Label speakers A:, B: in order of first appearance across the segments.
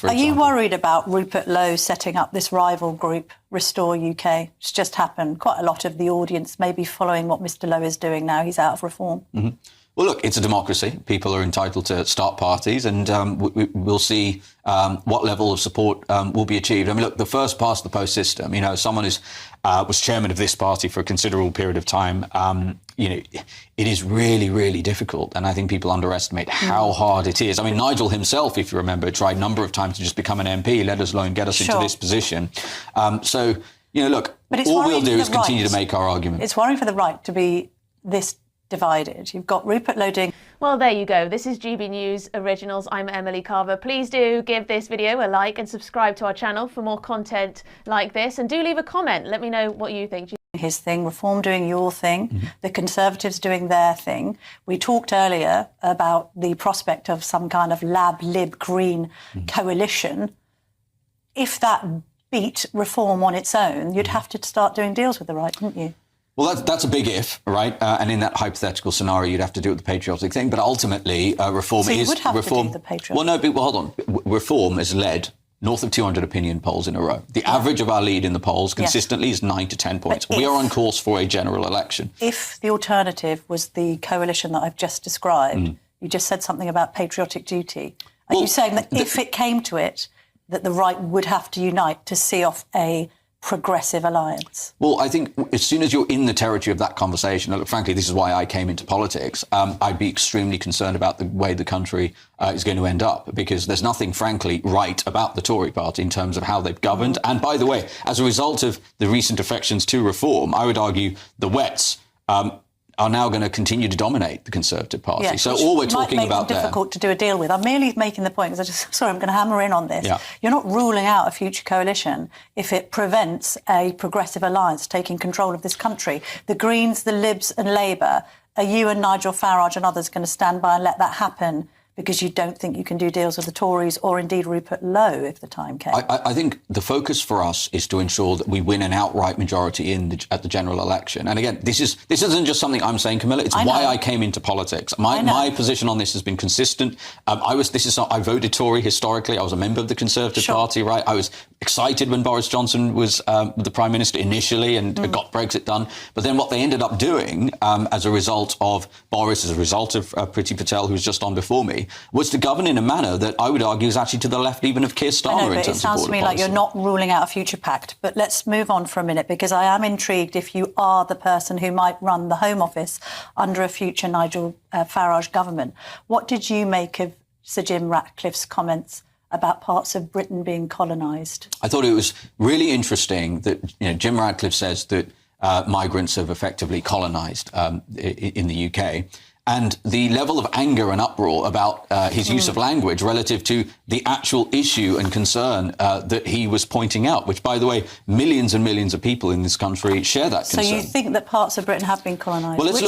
A: Are you worried about Rupert Lowe setting up this rival group, Restore UK? It's just happened. Quite a lot of the audience may be following what Mr Lowe is doing now. He's out of reform.
B: Mm-hmm. Well, look, it's a democracy. People are entitled to start parties, and we'll see what level of support will be achieved. I mean, look, the first past the post system, you know, someone who was chairman of this party for a considerable period of time, you know, it is really, really difficult. And I think people underestimate how hard it is. I mean, Nigel himself, if you remember, tried a number of times to just become an MP, let alone get us into this position. So, you know, look, all we'll do is continue to make our argument.
A: It's worrying for the right to be this divided. You've got Rupert Lowe doing...
C: Well, there you go. This is GB News Originals. I'm Emily Carver. Please do give this video a like and subscribe to our channel for more content like this. And do leave a comment. Let me know what you think.
A: His thing, Reform doing your thing, the Conservatives doing their thing. We talked earlier about the prospect of some kind of Lib Green coalition. If that beat Reform on its own, you'd have to start doing deals with the right, wouldn't you?
B: Well, that's a big if, right? And in that hypothetical scenario, you'd have to do the patriotic thing. But ultimately, reform
A: so you
B: is...
A: would have
B: reform,
A: to do the patriotic.
B: Well, no, but hold on. Reform has led north of 200 opinion polls in a row. The average of our lead in the polls consistently is 9 to 10 points. We are on course for a general election.
A: If the alternative was the coalition that I've just described, you just said something about patriotic duty. Are you saying that if it came to it, that the right would have to unite to see off a progressive alliance?
B: Well, I think as soon as you're in the territory of that conversation, look, frankly, this is why I came into politics, I'd be extremely concerned about the way the country is going to end up, because there's nothing, frankly, right about the Tory party in terms of how they've governed. And by the way, as a result of the recent defections to reform, I would argue the Wets are now going to continue to dominate the Conservative Party.
A: Yeah,
B: so all we're talking about there...
A: difficult to do a deal with. I'm merely making the point, because I'm going to hammer in on this.
B: Yeah.
A: You're not ruling out a future coalition if it prevents a progressive alliance taking control of this country. The Greens, the Libs and Labour, are you and Nigel Farage and others going to stand by and let that happen because you don't think you can do deals with the Tories or indeed Rupert Lowe if the time came?
B: I think the focus for us is to ensure that we win an outright majority at the general election. And again, this isn't just something I'm saying, Camilla. It's why I came into politics. My position on this has been consistent. I voted Tory historically. I was a member of the Conservative Party, right? I was excited when Boris Johnson was the Prime Minister initially and got Brexit done. But then what they ended up doing as a result of Boris, as a result of Priti Patel, who was just on before me, was to govern in a manner that I would argue is actually to the left even of Keir Starmer in terms of border policy.
A: It sounds to me like you're not ruling out a future pact. But let's move on for a minute, because I am intrigued if you are the person who might run the Home Office under a future Nigel Farage government. What did you make of Sir Jim Ratcliffe's comments about parts of Britain being colonised?
B: I thought it was really interesting that Jim Ratcliffe says that migrants have effectively colonised in the UK. And the level of anger and uproar about his use of language relative to the actual issue and concern that he was pointing out, which, by the way, millions and millions of people in this country share that concern.
A: So you think that parts of Britain have been colonised?
B: Well, let's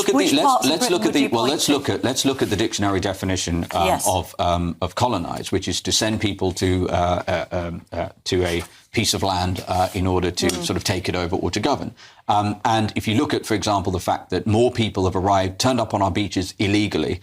B: look at the dictionary definition of colonise, which is to send people to a piece of land in order to sort of take it over or to govern. And if you look at, for example, the fact that more people have turned up on our beaches illegally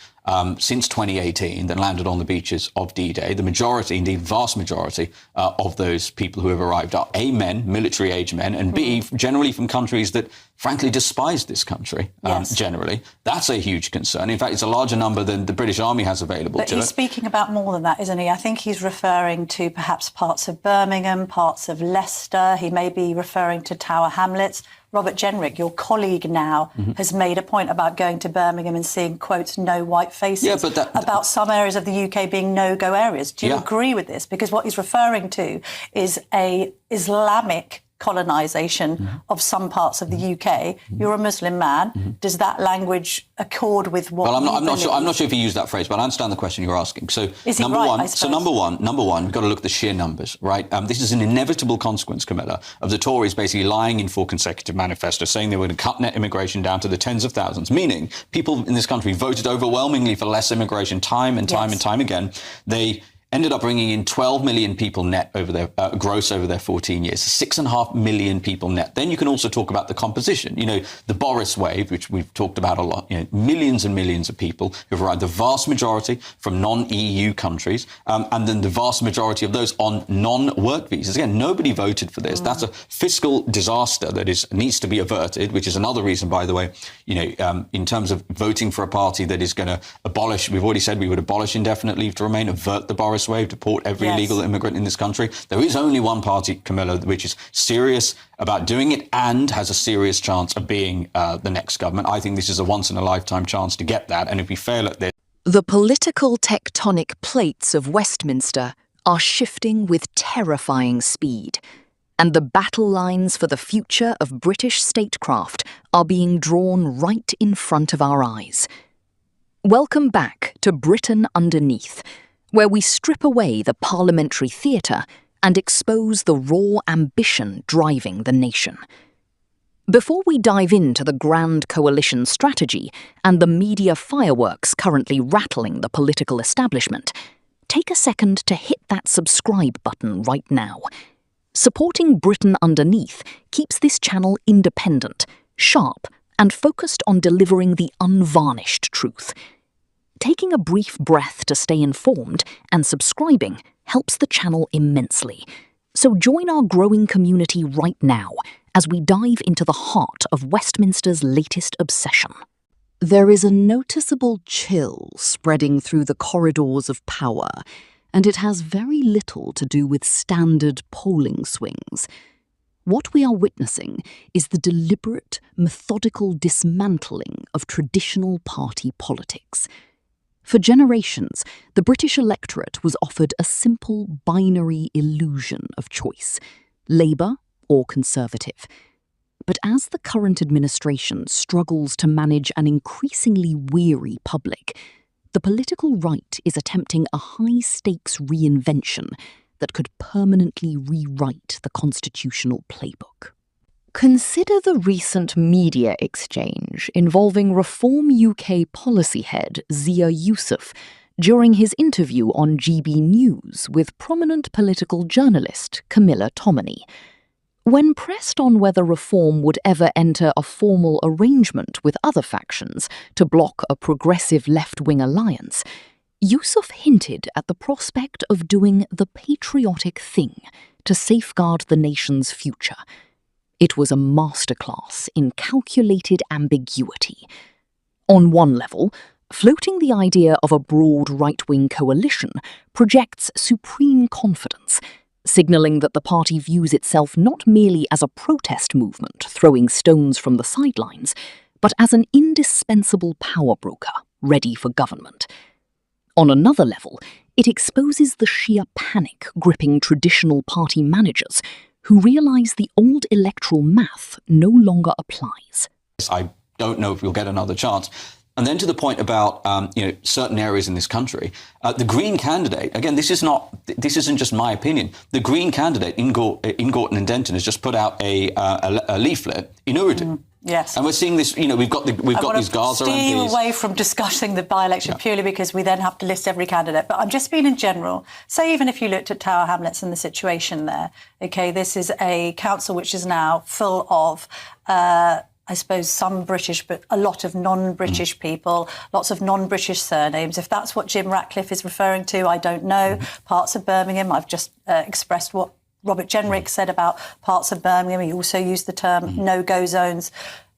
B: since 2018 than landed on the beaches of D-Day, the majority, indeed vast majority, of those people who have arrived are A, men, military-age men, and B, generally from countries that, frankly, despise this country, generally. That's a huge concern. In fact, it's a larger number than the British Army has available to it.
A: But he's speaking about more than that, isn't he? I think he's referring to perhaps parts of Birmingham, parts of Leicester. He may be referring to Tower Hamlets. Robert Jenrick, your colleague now, has made a point about going to Birmingham and seeing, quotes, no white faces, about some areas of the UK being no-go areas. Do you agree with this? Because what he's referring to is a Islamic colonisation of some parts of the UK. You're a Muslim man. Does that language accord with what? Well,
B: I'm not sure if you use that phrase, but I understand the question you're asking. So
A: is number right, one,
B: so number one, we've got to look at the sheer numbers, right? This is an inevitable consequence, Camilla, of the Tories basically lying in 4 consecutive manifestos, saying they were going to cut net immigration down to the tens of thousands, meaning people in this country voted overwhelmingly for less immigration time and time again. They ended up bringing in 12 million people net over their gross over their 14 years, 6.5 million people net. Then you can also talk about the composition. The Boris wave, which we've talked about a lot, millions and millions of people who've arrived, the vast majority from non-EU countries, and then the vast majority of those on non-work visas. Again, nobody voted for this. That's a fiscal disaster that needs to be averted, which is another reason, by the way, in terms of voting for a party that is going to abolish, we've already said we would abolish indefinite leave to remain, avert the Boris wave, deport every illegal immigrant in this country. There is only one party, Camilla, which is serious about doing it and has a serious chance of being the next government. I think this is a once-in-a-lifetime chance to get that, and if we fail at this...
D: The political tectonic plates of Westminster are shifting with terrifying speed, and the battle lines for the future of British statecraft are being drawn right in front of our eyes. Welcome back to Britain Underneath, where we strip away the parliamentary theatre and expose the raw ambition driving the nation. Before we dive into the grand coalition strategy and the media fireworks currently rattling the political establishment, take a second to hit that subscribe button right now. Supporting Britain Underneath keeps this channel independent, sharp, and focused on delivering the unvarnished truth. Taking a brief breath to stay informed and subscribing helps the channel immensely. So join our growing community right now as we dive into the heart of Westminster's latest obsession. There is a noticeable chill spreading through the corridors of power, and it has very little to do with standard polling swings. What we are witnessing is the deliberate, methodical dismantling of traditional party politics. For generations, the British electorate was offered a simple binary illusion of choice, Labour or Conservative. But as the current administration struggles to manage an increasingly weary public, the political right is attempting a high-stakes reinvention that could permanently rewrite the constitutional playbook. Consider the recent media exchange involving Reform UK policy head Zia Yusuf during his interview on GB News with prominent political journalist Camilla Tominey. When pressed on whether Reform would ever enter a formal arrangement with other factions to block a progressive left-wing alliance, Yusuf hinted at the prospect of doing the patriotic thing to safeguard the nation's future. It was a masterclass in calculated ambiguity. On one level, floating the idea of a broad right-wing coalition projects supreme confidence, signalling that the party views itself not merely as a protest movement throwing stones from the sidelines, but as an indispensable power broker ready for government. On another level, it exposes the sheer panic gripping traditional party managers who realise the old electoral math no longer applies.
B: I don't know if we'll get another chance. And then to the point about certain areas in this country, the Green candidate, again, this isn't just my opinion. The Green candidate in Gorton and Denton has just put out a leaflet in Urdu.
A: Yes.
B: And we're seeing this, we've got these Gaza MPs.
A: Steer away from discussing the by-election purely because we then have to list every candidate. But I'm just being in general. Say even if you looked at Tower Hamlets and the situation there, OK, this is a council which is now full of, I suppose, some British, but a lot of non-British people, lots of non-British surnames. If that's what Jim Ratcliffe is referring to, I don't know. Parts of Birmingham, I've just expressed what Robert Jenrick said about parts of Birmingham. He also used the term no-go zones.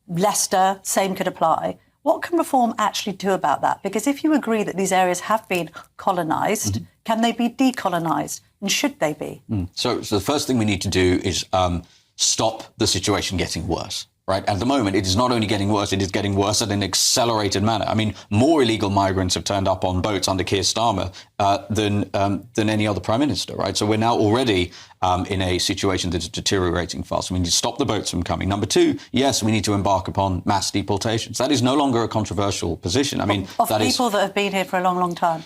A: Leicester, same could apply. What can Reform actually do about that? Because if you agree that these areas have been colonised, can they be decolonised? And should they be?
B: So the first thing we need to do is stop the situation getting worse. Right? At the moment, it is not only getting worse, it is getting worse at an accelerated manner. I mean, more illegal migrants have turned up on boats under Keir Starmer than any other prime minister, right? So we're now already in a situation that is deteriorating fast. We need to stop the boats from coming. Number two, yes, we need to embark upon mass deportations. That is no longer a controversial position. I mean,
A: of people that have been here for a long, long time.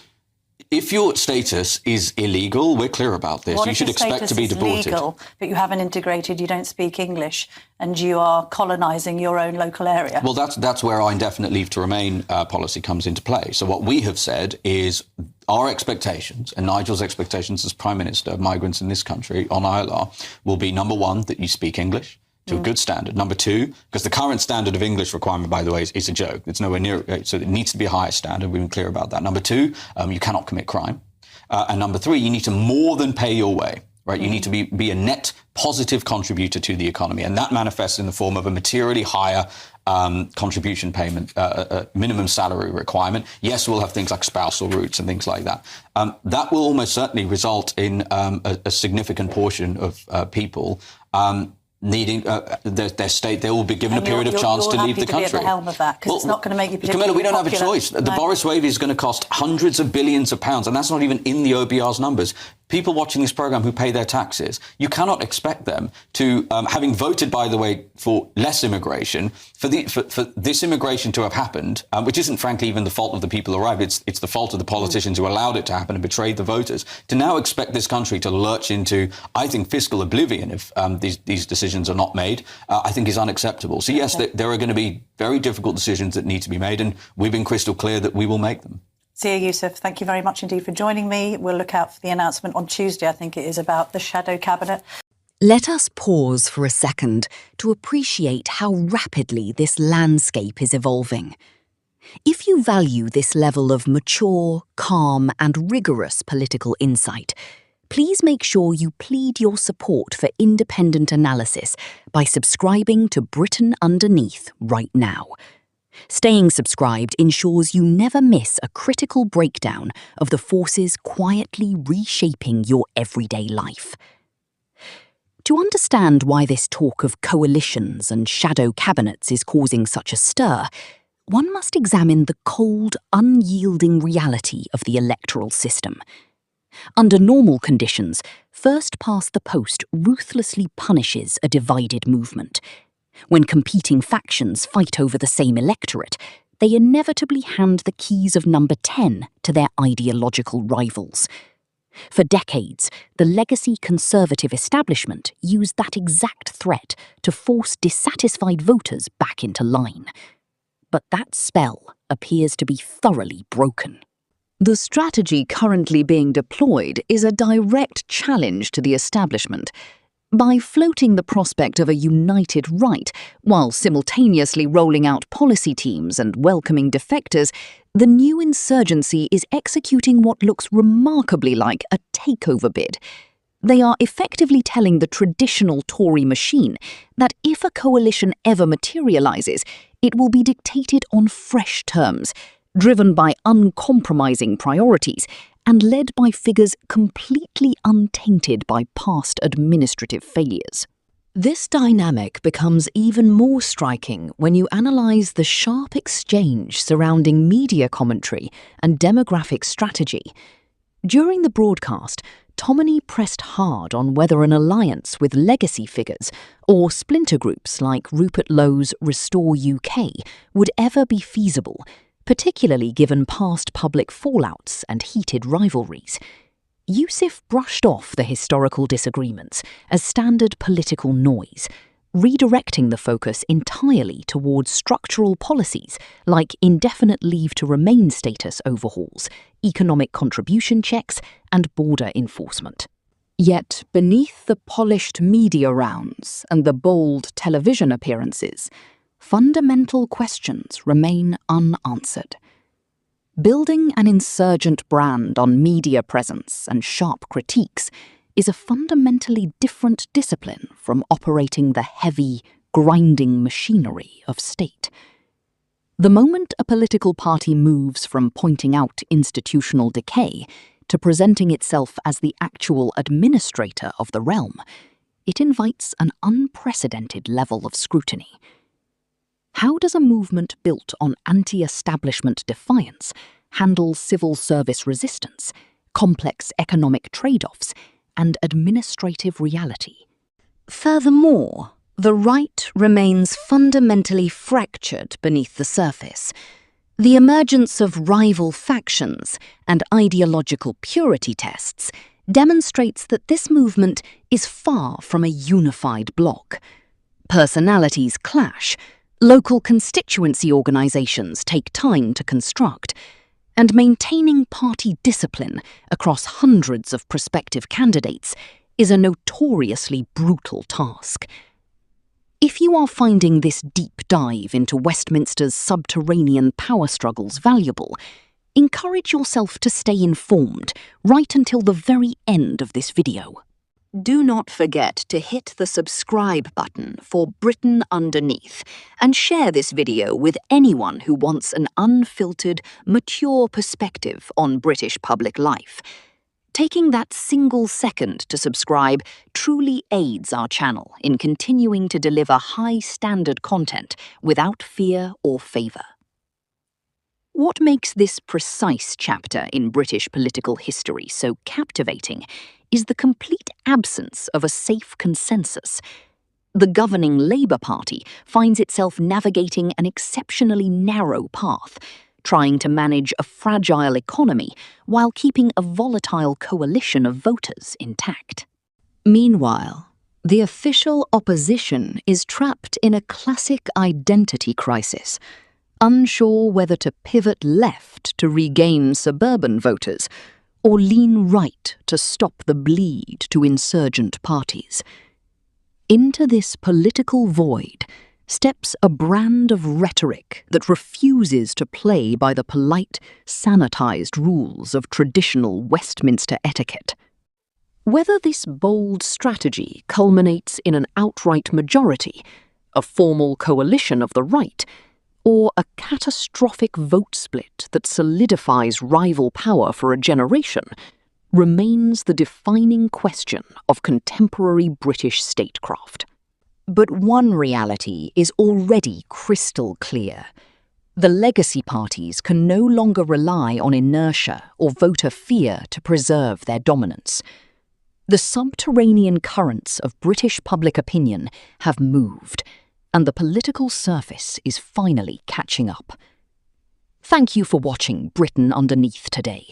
B: If your status is illegal, we're clear about this. You should expect to be deported.
A: Legal, but you haven't integrated, you don't speak English, and you are colonising your own local area.
B: Well, that's where our indefinite leave to remain policy comes into play. So what we have said is our expectations, and Nigel's expectations as Prime Minister of migrants in this country on ILR, will be, number one, that you speak English to a good standard. Number two, because the current standard of English requirement, by the way, is a joke. It's nowhere near it. So it needs to be a higher standard. We've been clear about that. Number two, you cannot commit crime. And number three, you need to more than pay your way. Right, you need to be a net positive contributor to the economy, and that manifests in the form of a materially higher contribution payment, minimum salary requirement. Yes, we'll have things like spousal routes and things like that. That will almost certainly result in a significant portion of people needing their state. They will be given a period of chance to leave the country.
A: Be at the helm of that, because it's not going to make you particularly
B: Camilla, we don't
A: popular.
B: have a choice. The Boris wave is going to cost hundreds of billions of pounds, and that's not even in the OBR's numbers. People watching this programme who pay their taxes, you cannot expect them to, having voted, by the way, for less immigration, for this immigration to have happened, which isn't, frankly, even the fault of the people who arrived. It's the fault of the politicians who allowed it to happen and betrayed the voters. To now expect this country to lurch into, I think, fiscal oblivion if these decisions are not made, I think is unacceptable. So, yes, there are going to be very difficult decisions that need to be made, and we've been crystal clear that we will make them.
A: Zia Youssef, thank you very much indeed for joining me. We'll look out for the announcement on Tuesday, I think it is, about the shadow cabinet.
D: Let us pause for a second to appreciate how rapidly this landscape is evolving. If you value this level of mature, calm and rigorous political insight, please make sure you plead your support for independent analysis by subscribing to Britain Underneath right now. Staying subscribed ensures you never miss a critical breakdown of the forces quietly reshaping your everyday life. To understand why this talk of coalitions and shadow cabinets is causing such a stir, one must examine the cold, unyielding reality of the electoral system. Under normal conditions, first past the post ruthlessly punishes a divided movement. When competing factions fight over the same electorate, they inevitably hand the keys of number 10 to their ideological rivals. For decades, the legacy Conservative establishment used that exact threat to force dissatisfied voters back into line. But that spell appears to be thoroughly broken. The strategy currently being deployed is a direct challenge to the establishment. By floating the prospect of a united right while simultaneously rolling out policy teams and welcoming defectors, the new insurgency is executing what looks remarkably like a takeover bid. They are effectively telling the traditional Tory machine that if a coalition ever materialises, it will be dictated on fresh terms, driven by uncompromising priorities, and led by figures completely untainted by past administrative failures. This dynamic becomes even more striking when you analyse the sharp exchange surrounding media commentary and demographic strategy. During the broadcast, Tomini pressed hard on whether an alliance with legacy figures or splinter groups like Rupert Lowe's Restore UK would ever be feasible, particularly given past public fallouts and heated rivalries. Youssef brushed off the historical disagreements as standard political noise, redirecting the focus entirely towards structural policies like indefinite leave to remain status overhauls, economic contribution checks, and border enforcement. Yet, beneath the polished media rounds and the bold television appearances, fundamental questions remain unanswered. Building an insurgent brand on media presence and sharp critiques is a fundamentally different discipline from operating the heavy, grinding machinery of state. The moment a political party moves from pointing out institutional decay to presenting itself as the actual administrator of the realm, it invites an unprecedented level of scrutiny. How does a movement built on anti-establishment defiance handle civil service resistance, complex economic trade-offs, and administrative reality? Furthermore, the right remains fundamentally fractured beneath the surface. The emergence of rival factions and ideological purity tests demonstrates that this movement is far from a unified bloc. Personalities clash, local constituency organisations take time to construct, and maintaining party discipline across hundreds of prospective candidates is a notoriously brutal task. If you are finding this deep dive into Westminster's subterranean power struggles valuable, encourage yourself to stay informed right until the very end of this video. Do not forget to hit the subscribe button for Britain Underneath and share this video with anyone who wants an unfiltered, mature perspective on British public life. Taking that single second to subscribe truly aids our channel in continuing to deliver high-standard content without fear or favour. What makes this precise chapter in British political history so captivating is the complete absence of a safe consensus. The governing Labour Party finds itself navigating an exceptionally narrow path, trying to manage a fragile economy while keeping a volatile coalition of voters intact. Meanwhile, the official opposition is trapped in a classic identity crisis, unsure whether to pivot left to regain suburban voters or lean right to stop the bleed to insurgent parties. Into this political void steps a brand of rhetoric that refuses to play by the polite, sanitized rules of traditional Westminster etiquette. Whether this bold strategy culminates in an outright majority, a formal coalition of the right, or a catastrophic vote split that solidifies rival power for a generation, remains the defining question of contemporary British statecraft. But one reality is already crystal clear. The legacy parties can no longer rely on inertia or voter fear to preserve their dominance. The subterranean currents of British public opinion have moved, and the political surface is finally catching up. Thank you for watching Britain Underneath today.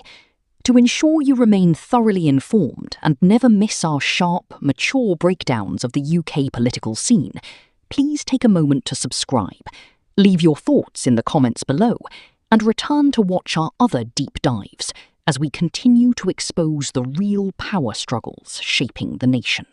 D: To ensure you remain thoroughly informed and never miss our sharp, mature breakdowns of the UK political scene, please take a moment to subscribe, leave your thoughts in the comments below, and return to watch our other deep dives as we continue to expose the real power struggles shaping the nation.